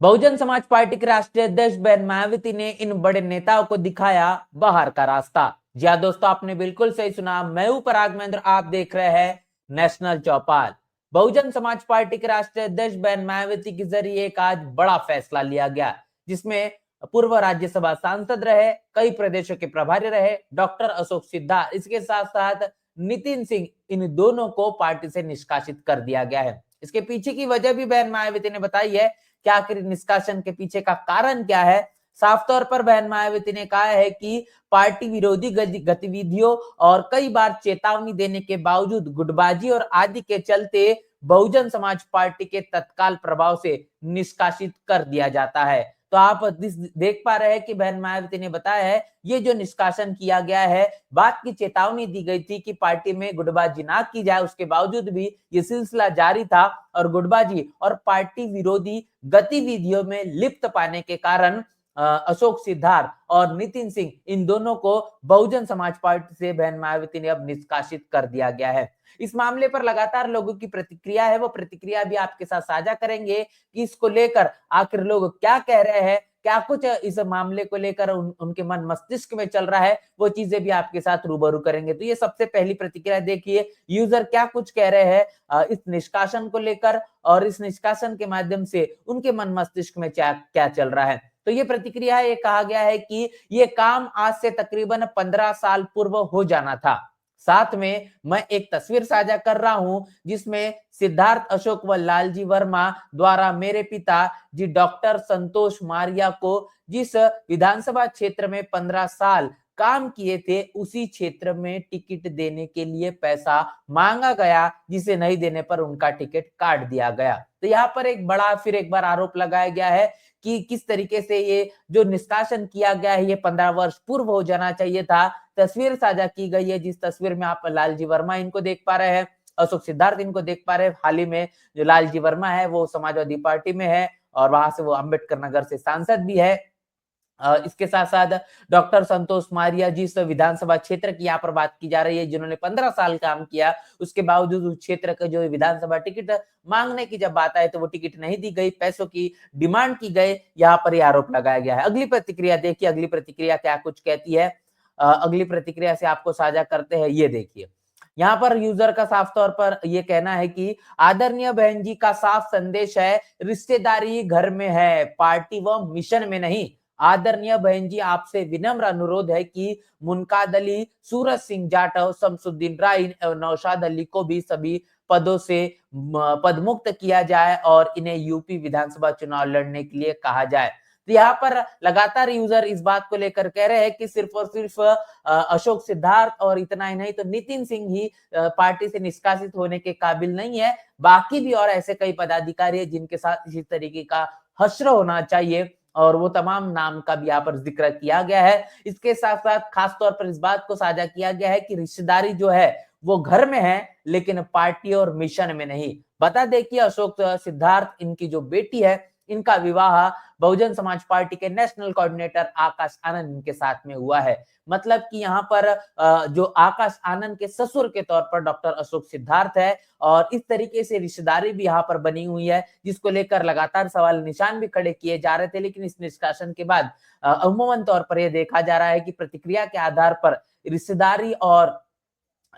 Bahujan Samaj party के राष्ट्रीय अध्यक्ष बहन मायावती ने इन बड़े नेताओं को दिखाया बाहर का रास्ता। जी हाँ दोस्तों, आपने बिल्कुल सही सुना। मैं हूं पराग महेंद्र, आप देख रहे हैं नेशनल चौपाल। बहुजन समाज पार्टी के राष्ट्रीय अध्यक्ष बहन मायावती के जरिए एक आज बड़ा फैसला लिया गया, जिसमें पूर्व राज्यसभा सांसद रहे, कई प्रदेशों के प्रभारी रहे डॉक्टर अशोक सिद्धार्थ, इसके साथ साथ नितिन सिंह, इन दोनों को पार्टी से निष्कासित कर दिया गया है। इसके पीछे की वजह भी बहन मायावती ने बताई है कि आखिर निष्कासन के पीछे का कारण क्या है। साफ तौर पर बहन मायावती ने कहा है कि पार्टी विरोधी गतिविधियों और कई बार चेतावनी देने के बावजूद गुटबाजी और आदि के चलते बहुजन समाज पार्टी के तत्काल प्रभाव से निष्कासित कर दिया जाता है। तो आप देख पा रहे हैं कि बहन मायावती ने बताया है ये जो निष्कासन किया गया है, बात की चेतावनी दी गई थी कि पार्टी में गुटबाजी ना की जाए, उसके बावजूद भी ये सिलसिला जारी था और गुटबाजी और पार्टी विरोधी गतिविधियों में लिप्त पाने के कारण अशोक सिद्धार्थ और नितिन सिंह, इन दोनों को बहुजन समाज पार्टी से बहन मायावती ने अब निष्कासित कर दिया गया है। इस मामले पर लगातार लोगों की प्रतिक्रिया है, वो प्रतिक्रिया भी आपके साथ साझा करेंगे कि इसको लेकर आखिर लोग क्या कह रहे हैं, क्या कुछ इस मामले को लेकर उनके मन मस्तिष्क में चल रहा है, वो चीजें भी आपके साथ रूबरू करेंगे। तो ये सबसे पहली प्रतिक्रिया देखिए, यूजर क्या कुछ कह रहे हैं इस निष्कासन को लेकर और इस निष्कासन के माध्यम से उनके मन मस्तिष्क में क्या चल रहा है। तो ये प्रतिक्रिया है, ये कहा गया है कि ये काम आज से तकरीबन 15 साल पूर्व हो जाना था। साथ में मैं एक तस्वीर साझा कर रहा हूं जिसमें सिद्धार्थ अशोक व लालजी वर्मा द्वारा मेरे पिता जी डॉक्टर संतोष मारिया को जिस विधानसभा क्षेत्र में 15 साल काम किए थे, उसी क्षेत्र में टिकट देने के लिए पैसा मांगा गया, जिसे नहीं देने पर उनका टिकट काट दिया गया। तो यहाँ पर एक बड़ा फिर एक बार आरोप लगाया गया है कि किस तरीके से ये जो निष्कासन किया गया है ये 15 वर्ष पूर्व हो जाना चाहिए था। तस्वीर साझा की गई है, जिस तस्वीर में आप लालजी वर्मा इनको देख पा रहे हैं, अशोक सिद्धार्थ इनको देख पा रहे हैं। हाल ही में जो लालजी वर्मा है वो समाजवादी पार्टी में है और वहां से वो अंबेडकर नगर से सांसद भी है। इसके साथ साथ डॉक्टर संतोष मारिया जिस विधानसभा क्षेत्र की यहाँ पर बात की जा रही है, जिन्होंने 15 साल काम किया, उसके बावजूद उस क्षेत्र का जो विधानसभा टिकट मांगने की जब बात आई तो वो टिकट नहीं दी गई, पैसों की डिमांड की गई, यहाँ पर यह आरोप लगाया गया है। अगली प्रतिक्रिया देखिए, अगली प्रतिक्रिया क्या कुछ कहती है। अगली प्रतिक्रिया से आपको साझा करते हैं, ये देखिए। यहाँ पर यूजर का साफ तौर पर यह कहना है कि आदरणीय बहन जी का साफ संदेश है, रिश्तेदारी घर में है, पार्टी व मिशन में नहीं। आदरणीय बहन जी, आपसे विनम्र अनुरोध है कि मुनकाद अली, सूरज सिंह जाटव, शमसुद्दीन राइन एवं नौशाद अली को भी सभी पदों से पदमुक्त किया जाए और इन्हें यूपी विधानसभा चुनाव लड़ने के लिए कहा जाए। तो यहाँ पर लगातार यूजर इस बात को लेकर कह रहे हैं कि सिर्फ और सिर्फ अशोक सिद्धार्थ और इतना ही नहीं तो नितिन सिंह ही पार्टी से निष्कासित होने के काबिल नहीं है, बाकी भी और ऐसे कई पदाधिकारी है जिनके साथ इसी तरीके का हश्र होना चाहिए और वो तमाम नाम का भी यहाँ पर जिक्र किया गया है। इसके साथ साथ खास तौर पर इस बात को साझा किया गया है कि रिश्तेदारी जो है वो घर में है लेकिन पार्टी और मिशन में नहीं। बता दें कि अशोक सिद्धार्थ, इनकी जो बेटी है, इनका विवाह बहुजन समाज पार्टी के नेशनल कोऑर्डिनेटर आकाश आनंद इनके साथ में हुआ है। मतलब कि यहाँ पर जो आकाश आनंद के ससुर के तौर पर डॉक्टर अशोक सिद्धार्थ है और इस तरीके से रिश्तेदारी भी यहाँ पर बनी हुई है, जिसको लेकर लगातार सवाल निशान भी खड़े किए जा रहे थे। लेकिन इस निष्कासन के बाद अमूमन तौर पर यह देखा जा रहा है कि प्रतिक्रिया के आधार पर रिश्तेदारी और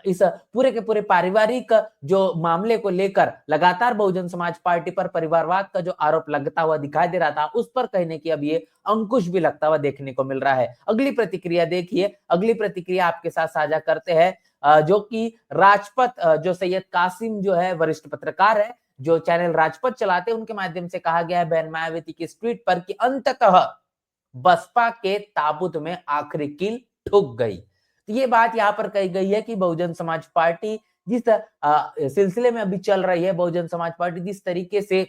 इस पूरे के पूरे पारिवारिक जो मामले को लेकर लगातार बहुजन समाज पार्टी पर परिवारवाद का जो आरोप लगता हुआ दिखाई दे रहा था, उस पर कहीं न कहीं अब ये अंकुश भी लगता हुआ देखने को मिल रहा है। अगली प्रतिक्रिया देखिए, अगली प्रतिक्रिया आपके साथ साझा करते हैं जो कि राजपथ जो सैयद कासिम जो है वरिष्ठ पत्रकार है, जो चैनल राजपथ चलाते हैं, उनके माध्यम से कहा गया है बहन मायावती की इस ट्वीट पर कि अंततः बसपा के ताबूत में आखिरी कील ठुक गई। तो ये बात यहाँ पर कही गई है कि बहुजन समाज पार्टी जिस सिलसिले में अभी चल रही है, बहुजन समाज पार्टी जिस तरीके से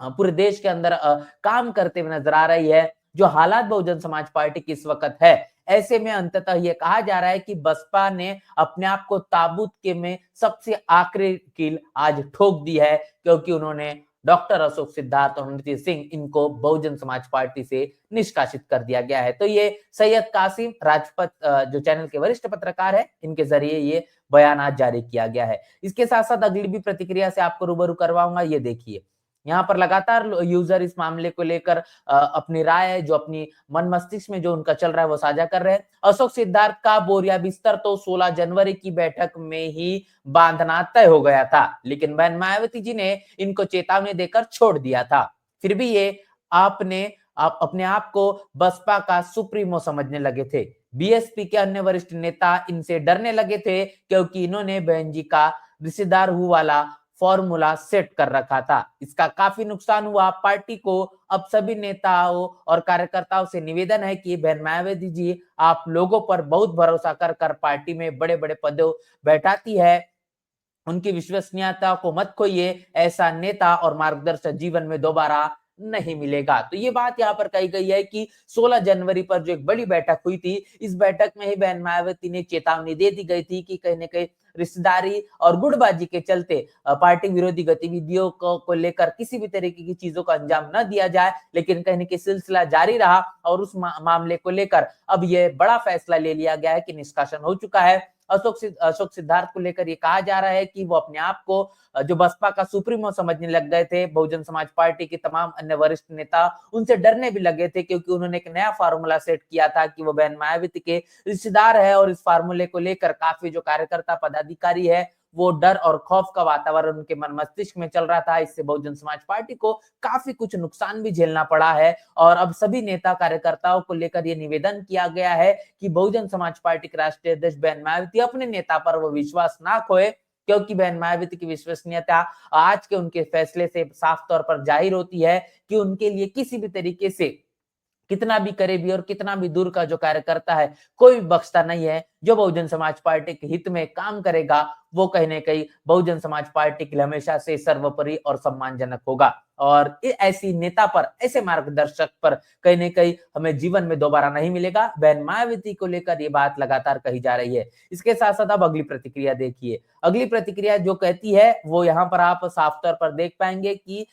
पूरे देश के अंदर काम करते हुए नजर आ रही है, जो हालात बहुजन समाज पार्टी की इस वक्त है, ऐसे में अंततः ये कहा जा रहा है कि बसपा ने अपने आप को ताबूत के में सबसे आखिरी कील आज ठोक दी है, क्योंकि उन्होंने डॉक्टर अशोक सिद्धार्थ और नितिन सिंह, इनको बहुजन समाज पार्टी से निष्कासित कर दिया गया है। तो ये सैयद कासिम राजपथ जो चैनल के वरिष्ठ पत्रकार है, इनके जरिए ये बयान जारी किया गया है। इसके साथ साथ अगली भी प्रतिक्रिया से आपको रूबरू करवाऊंगा, ये देखिए। यहाँ पर लगातार यूजर इस मामले को लेकर अपनी राय है, जो अपनी मन मस्तिष्क में जो उनका चल रहा है वो साझा कर रहे हैं। अशोक सिद्धार्थ का बोरिया बिस्तर तो 16 जनवरी की बैठक में ही बांधना तय हो गया था, लेकिन बहन मायावती जी ने इनको चेतावनी देकर छोड़ दिया था। फिर भी ये आपने आप अपने आप को बसपा का सुप्रीमो समझने लगे थे। बीएसपी के अन्य वरिष्ठ नेता इनसे डरने लगे थे, क्योंकि इन्होंने बहन जी का रिश्तेदार हूँ वाला फॉर्मूला सेट कर रखा था। इसका काफी नुकसान हुआ पार्टी को। अब सभी नेताओं और कार्यकर्ताओं से निवेदन है कि बहन मायावती जी आप लोगों पर बहुत भरोसा कर कर पार्टी में बड़े बड़े पदों बैठाती है, उनकी विश्वसनीयता को मत खोइए। ऐसा नेता और मार्गदर्शक जीवन में दोबारा नहीं मिलेगा। तो ये बात यहाँ पर कही गई है कि 16 जनवरी पर जो एक बड़ी बैठक हुई थी, इस बैठक में ही बहन मायावती ने चेतावनी दे दी गई थी कि कहीं न कहीं रिश्तेदारी और गुटबाजी के चलते पार्टी विरोधी गतिविधियों को लेकर किसी भी तरीके की चीजों का अंजाम न दिया जाए। लेकिन कहीं न कहीं सिलसिला जारी रहा और उस मामले को लेकर अब ये बड़ा फैसला ले लिया गया है कि निष्कासन हो चुका है। अशोक सिद्धार्थ को लेकर ये कहा जा रहा है कि वो अपने आप को जो बसपा का सुप्रीमो समझने लग गए थे। बहुजन समाज पार्टी के तमाम अन्य वरिष्ठ नेता उनसे डरने भी लगे थे, क्योंकि उन्होंने एक नया फार्मूला सेट किया था कि वो बहन मायावती के रिश्तेदार है और इस फार्मूले को लेकर काफी जो कार्यकर्ता पदाधिकारी है वो डर और खौफ का वातावरण उनके मन मस्तिष्क में चल रहा था। इससे बहुजन समाज पार्टी को काफी कुछ नुकसान भी झेलना पड़ा है और अब सभी नेता कार्यकर्ताओं को लेकर ये निवेदन किया गया है कि बहुजन समाज पार्टी के राष्ट्रीय अध्यक्ष बहन मायावती अपने नेता पर वो विश्वास ना खोए, क्योंकि बहन मायावती की विश्वसनीयता आज के उनके फैसले से साफ तौर पर जाहिर होती है कि उनके लिए किसी भी तरीके से कितना भी करीबी और कितना भी दूर का जो कार्यकर्ता है, कोई भी बख्शता नहीं है। जो बहुजन समाज पार्टी के हित में काम करेगा, वो कहीं न कहीं बहुजन समाज पार्टी के लिए हमेशा से सर्वोपरि और सम्मानजनक होगा। और ऐसी नेता पर, ऐसे मार्गदर्शक पर कहीं न कहीं हमें जीवन में दोबारा नहीं मिलेगा। बहन मायावती को लेकर ये बात लगातार कही जा रही है। इसके साथ-साथ अब अगली प्रतिक्रिया देखिए। अगली प्रतिक्रिया जो कहती है, वो यहाँ पर आप साफ तौर पर देख पाएँगे कि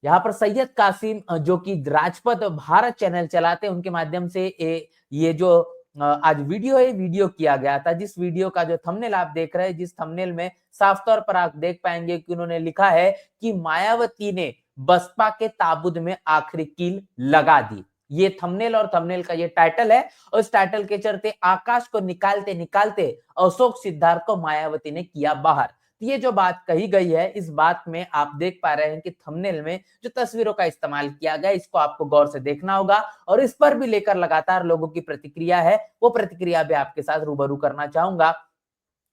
यहाँ पर सैयद कासिम जो कि राजपथ भारत चैनल चलाते हैं, उनके माध्यम से ये जो आज वीडियो है, वीडियो किया गया था। जिस वीडियो का जो थंबनेल आप देख रहे हैं, जिस थंबनेल में साफ तौर पर आप देख पाएंगे कि उन्होंने लिखा है कि मायावती ने बसपा के ताबूत में आखिरी कील लगा दी। ये थंबनेल और थंबनेल का ये टाइटल है और इस टाइटल के चलते आकाश को निकालते निकालते अशोक सिद्धार्थ को मायावती ने किया बाहर। ये जो बात कही गई है, इस बात में आप देख पा रहे हैं कि थंबनेल में जो तस्वीरों का इस्तेमाल किया गया, इसको आपको गौर से देखना होगा और इस पर भी लेकर लगातार लोगों की प्रतिक्रिया है, वो प्रतिक्रिया भी आपके साथ रूबरू करना चाहूंगा।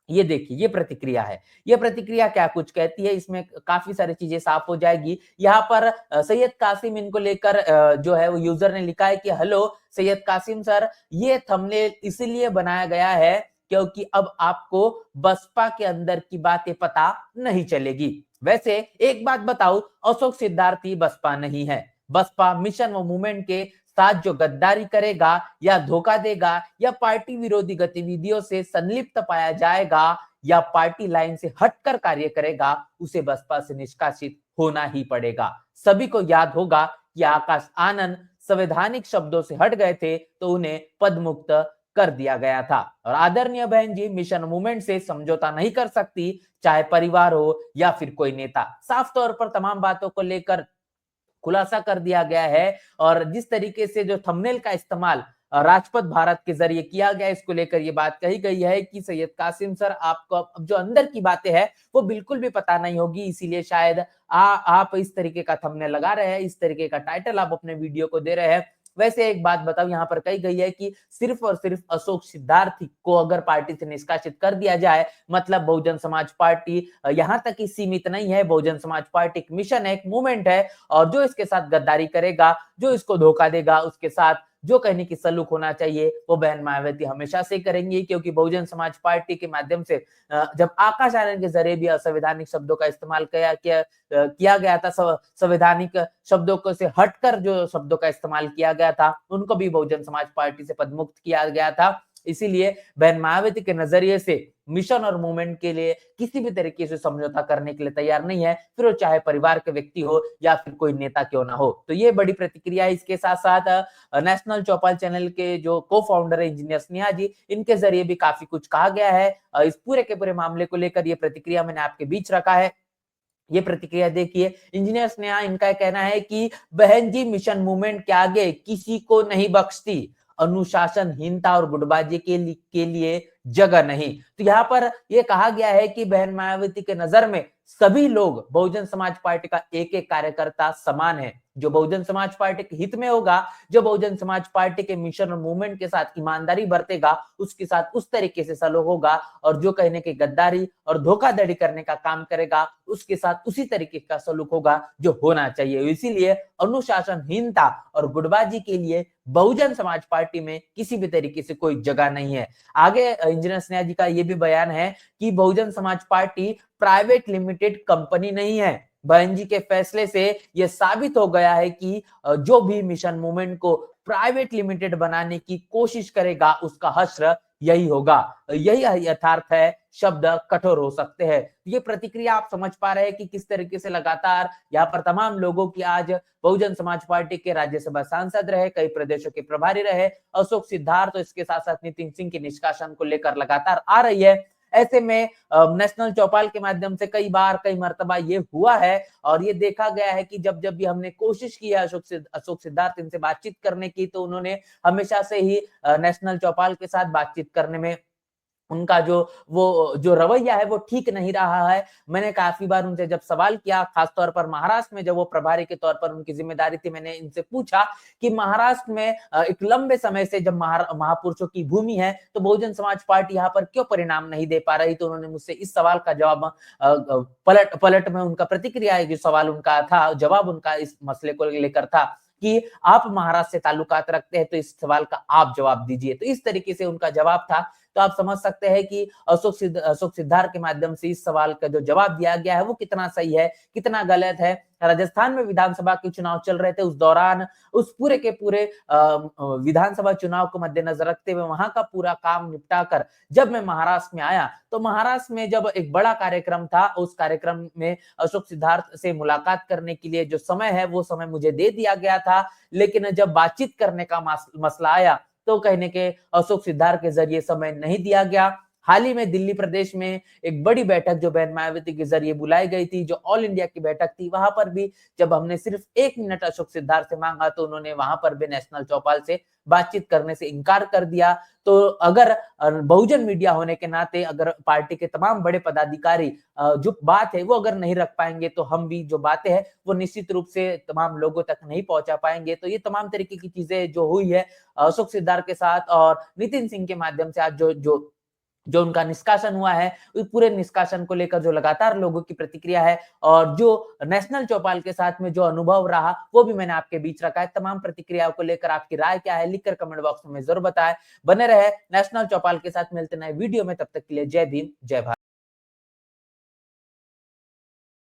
ये देखिए, ये प्रतिक्रिया है। ये प्रतिक्रिया क्या कुछ कहती है, इसमें काफी सारी चीजें साफ हो जाएगी। यहाँ पर सैयद कासिम इनको लेकर जो है वो यूजर ने लिखा है कि हेलो सैयद कासिम सर, ये थंबनेल इसलिए बनाया गया है क्योंकि अब आपको बसपा के अंदर की बातें पता नहीं चलेगी। वैसे एक बात बताऊं, अशोक सिद्धार्थ ही बसपा नहीं है। बसपा मिशन व मूवमेंट के साथ जो गद्दारी करेगा या धोखा देगा या पार्टी विरोधी गतिविधियों से संलिप्त पाया जाएगा या पार्टी लाइन से हटकर कार्य करेगा, उसे बसपा से निष्कासित होना ही पड़ेगा। सभी को याद होगा कि आकाश आनंद संवैधानिक शब्दों से हट गए थे तो उन्हें पद मुक्त कर दिया गया था और आदरणीय बहन जी मिशन मूवमेंट से समझौता नहीं कर सकती, चाहे परिवार हो या फिर कोई नेता। साफ तौर पर तमाम बातों को लेकर खुलासा कर दिया गया है और जिस तरीके से जो थंबनेल का इस्तेमाल राजपथ भारत के जरिए किया गया, इसको लेकर ये बात कही गई है कि सैयद कासिम सर आपको अब जो अंदर की बातें हैं वो बिल्कुल भी पता नहीं होगी, इसीलिए शायद आप इस तरीके का थंबनेल लगा रहे हैं, इस तरीके का टाइटल आप अपने वीडियो को दे रहे हैं। वैसे एक बात बताओ, यहाँ पर कही गई है कि सिर्फ और सिर्फ अशोक सिद्धार्थ को अगर पार्टी से निष्कासित कर दिया जाए, मतलब बहुजन समाज पार्टी यहाँ तक ही सीमित नहीं है। बहुजन समाज पार्टी एक मिशन है, एक मूवमेंट है और जो इसके साथ गद्दारी करेगा, जो इसको धोखा देगा, उसके साथ जो कहने की सलूक होना चाहिए वो बहन मायावती हमेशा से करेंगी, क्योंकि बहुजन समाज पार्टी के माध्यम से जब आकाश आनंद के जरिए भी असंवैधानिक शब्दों का इस्तेमाल किया गया था, संवैधानिक शब्दों को से हटकर जो शब्दों का इस्तेमाल किया गया था, उनको भी बहुजन समाज पार्टी से पदमुक्त किया गया था। इसीलिए बहन मायावती के नजरिए से मिशन और मूवमेंट के लिए किसी भी तरीके से समझौता करने के लिए तैयार नहीं है, फिर वो चाहे परिवार के व्यक्ति हो या फिर कोई नेता क्यों ना हो। तो ये बड़ी प्रतिक्रिया है। इसके साथ साथ नेशनल चौपाल चैनल के जो को फाउंडर है इंजीनियर स्नेहा जी, इनके जरिए भी काफी कुछ कहा गया है। इस पूरे के पूरे मामले को लेकर ये प्रतिक्रिया मैंने आपके बीच रखा है। ये प्रतिक्रिया देखिए, इंजीनियर्स ने यहाँ इनका कहना है कि बहन जी मिशन मूवमेंट के आगे किसी को नहीं बख्शती, अनुशासनहीनता और गुटबाजी के लिए जगह नहीं। तो यहाँ पर ये कहा गया है कि बहन मायावती के नजर में सभी लोग बहुजन समाज पार्टी का एक एक कार्यकर्ता समान है। जो बहुजन समाज पार्टी के हित में होगा, जो बहुजन समाज पार्टी के मिशन और मूवमेंट के साथ ईमानदारी बरतेगा, उसके साथ उस तरीके से सलूक होगा, और जो कहने की गद्दारी और धोखाधड़ी करने का काम करेगा, उसके साथ उसी तरीके का सलूक होगा जो होना चाहिए। इसीलिए अनुशासनहीनता और गुटबाजी के लिए बहुजन समाज पार्टी में किसी भी तरीके से कोई जगह नहीं है। आगे इंजीनियर स्नेहा जी का ये भी बयान है कि Bahujan Samaj party private limited company नहीं है। बहन जी के फैसले से यह साबित हो गया है कि जो भी मिशन मूवमेंट को प्राइवेट लिमिटेड बनाने की कोशिश करेगा, उसका हश्र यही होगा। यही यथार्थ है, शब्द कठोर हो सकते हैं। ये प्रतिक्रिया आप समझ पा रहे हैं कि किस तरीके से लगातार यहाँ पर तमाम लोगों की आज बहुजन समाज पार्टी के राज्यसभा सांसद रहे, कई प्रदेशों के प्रभारी रहे, अशोक सिद्धार्थ तो इसके साथ साथ नितिन सिंह के निष्कासन को लेकर लगातार आ रही है। ऐसे में नेशनल चौपाल के माध्यम से कई बार कई मर्तबा ये हुआ है, और ये देखा गया है कि जब जब भी हमने कोशिश की है अशोक सिद्धार्थ इनसे बातचीत करने की, तो उन्होंने हमेशा से ही नेशनल चौपाल के साथ बातचीत करने में उनका जो रवैया है वो ठीक नहीं रहा है। मैंने काफ़ी बार उनसे जब सवाल किया, खास तौर पर महाराष्ट्र में जब वो प्रभारी के तौर पर उनकी ज़िम्मेदारी थी, मैंने इनसे पूछा कि महाराष्ट्र में एक लंबे समय से जब महापुरुषों की भूमि है, तो बहुजन समाज पार्टी यहाँ पर क्यों परिणाम नहीं दे पा रही? तो उन्होंने मुझसे इस सवाल का जवाब पलट में उनका प्रतिक्रिया जो सवाल उनका था, जवाब उनका इस मसले को लेकर था कि आप महाराष्ट्र से ताल्लुकात रखते हैं, तो इस सवाल का आप जवाब दीजिए। तो इस तरीके से उनका जवाब था। तो आप समझ सकते हैं कि अशोक सिद्धार्थ के माध्यम से इस सवाल का जो जवाब दिया गया है वो कितना सही है, कितना गलत है। राजस्थान में विधानसभा के चुनाव चल रहे थे, उस दौरान उस पूरे के पूरे विधानसभा चुनाव को मद्देनजर रखते हुए वहां का पूरा काम निपटा कर जब मैं महाराष्ट्र में आया, तो महाराष्ट्र में जब एक बड़ा कार्यक्रम था, उस कार्यक्रम में अशोक सिद्धार्थ से मुलाकात करने के लिए जो समय है वो समय मुझे दे दिया गया था। लेकिन जब बातचीत करने का मसला आया, तो कहने के अशोक सिद्धार्थ के जरिए समय नहीं दिया गया। हाल ही में दिल्ली प्रदेश में एक बड़ी बैठक जो बहन मायावती के जरिए बुलाई गई थी, जो ऑल इंडिया की बैठक थी, वहां पर भी जब हमने सिर्फ 1 मिनट अशोक सिद्धार्थ से मांगा, तो उन्होंने वहां पर भी नेशनल चौपाल से बातचीत करने से इनकार कर दिया। तो अगर बहुजन मीडिया होने के नाते अगर पार्टी के तमाम बड़े पदाधिकारी जो बात है वो अगर नहीं रख पाएंगे, तो हम भी जो बातें हैं वो निश्चित रूप से तमाम लोगों तक नहीं पहुंचा पाएंगे। तो ये तमाम तरीके की चीजें जो हुई है अशोक सिद्धार्थ के साथ और नितिन सिंह के माध्यम से, आज जो उनका निष्कासन हुआ है, उस पूरे निष्कासन को लेकर जो लगातार लोगों की प्रतिक्रिया है और जो नेशनल चौपाल के साथ में जो अनुभव रहा, वो भी मैंने आपके बीच रखा है। तमाम प्रतिक्रियाओं को लेकर आपकी राय क्या है, लिखकर कमेंट बॉक्स में जरूर बताएं। बने रहे नेशनल चौपाल के साथ, मिलते नए वीडियो में, तब तक के लिए जय भीम, जय भारत।